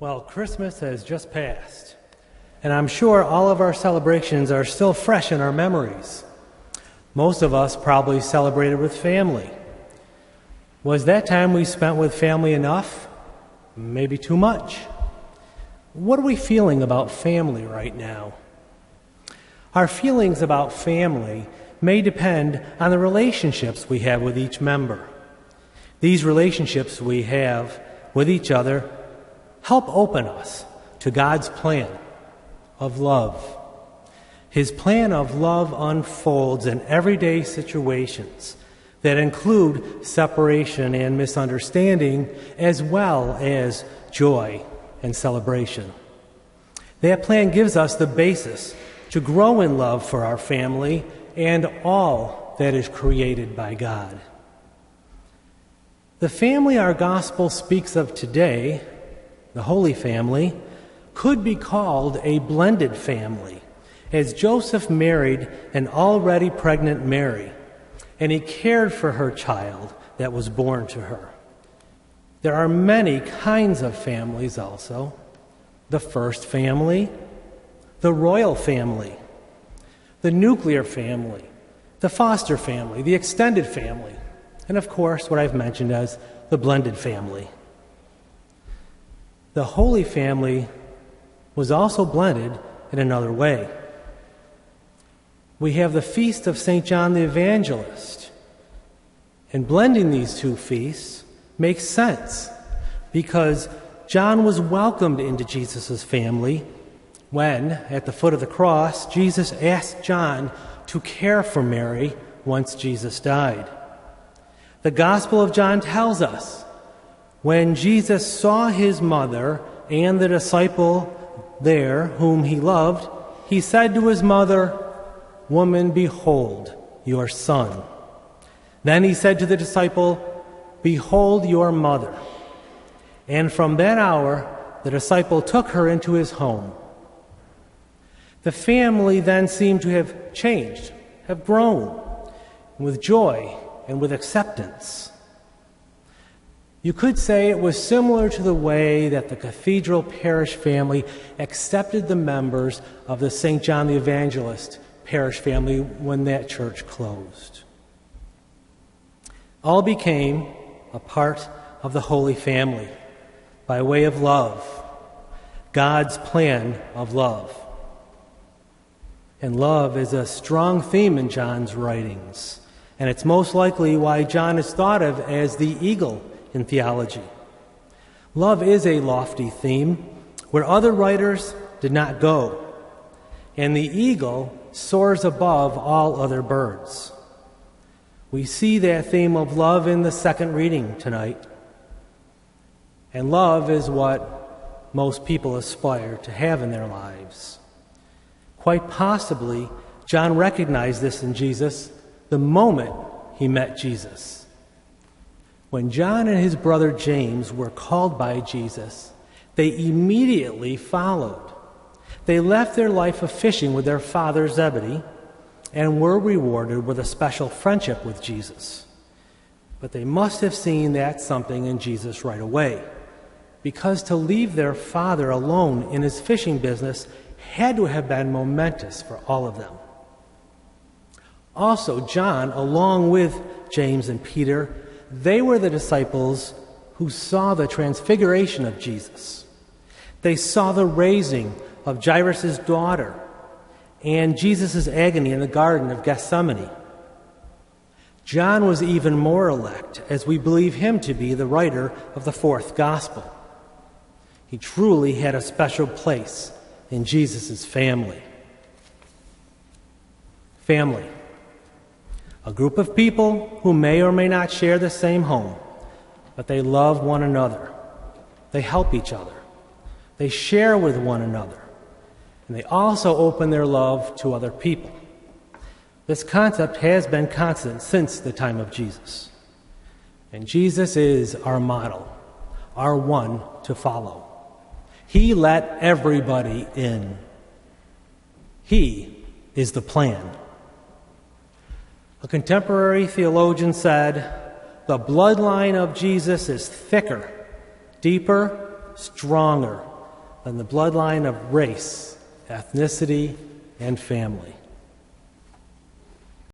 Well, Christmas has just passed, and I'm sure all of our celebrations are still fresh in our memories. Most of us probably celebrated with family. Was that time we spent with family enough? Maybe too much. What are we feeling about family right now? Our feelings about family may depend on the relationships we have with each member. These relationships we have with each other help open us to God's plan of love. His plan of love unfolds in everyday situations that include separation and misunderstanding, as well as joy and celebration. That plan gives us the basis to grow in love for our family and all that is created by God. The family our gospel speaks of today, the Holy Family, could be called a blended family, as Joseph married an already pregnant Mary, and he cared for her child that was born to her. There are many kinds of families also: the first family, the royal family, the nuclear family, the foster family, the extended family, and of course what I've mentioned as the blended family. The Holy Family was also blended in another way. We have the feast of St. John the Evangelist, and blending these two feasts makes sense because John was welcomed into Jesus' family when, at the foot of the cross, Jesus asked John to care for Mary once Jesus died. The Gospel of John tells us when Jesus saw his mother and the disciple there whom he loved, he said to his mother, "Woman, behold your son." Then he said to the disciple, "Behold your mother." And from that hour, the disciple took her into his home. The family then seemed to have changed, have grown, with joy and with acceptance. You could say it was similar to the way that the Cathedral parish family accepted the members of the St. John the Evangelist parish family when that church closed. All became a part of the Holy Family by way of love, God's plan of love. And love is a strong theme in John's writings, and it's most likely why John is thought of as the eagle in theology. Love is a lofty theme where other writers did not go, and the eagle soars above all other birds. We see that theme of love in the second reading tonight, and love is what most people aspire to have in their lives. Quite possibly, John recognized this in Jesus the moment he met Jesus. When John and his brother James were called by Jesus, they immediately followed. They left their life of fishing with their father Zebedee and were rewarded with a special friendship with Jesus. But they must have seen that something in Jesus right away, because to leave their father alone in his fishing business had to have been momentous for all of them. Also, John, along with James and Peter, they were the disciples who saw the transfiguration of Jesus. They saw the raising of Jairus' daughter and Jesus' agony in the Garden of Gethsemane. John was even more elect, as we believe him to be the writer of the fourth gospel. He truly had a special place in Jesus' family. Family. A group of people who may or may not share the same home, but they love one another. They help each other. They share with one another. And they also open their love to other people. This concept has been constant since the time of Jesus. And Jesus is our model, our one to follow. He let everybody in. He is the plan. A contemporary theologian said, "The bloodline of Jesus is thicker, deeper, stronger than the bloodline of race, ethnicity, and family.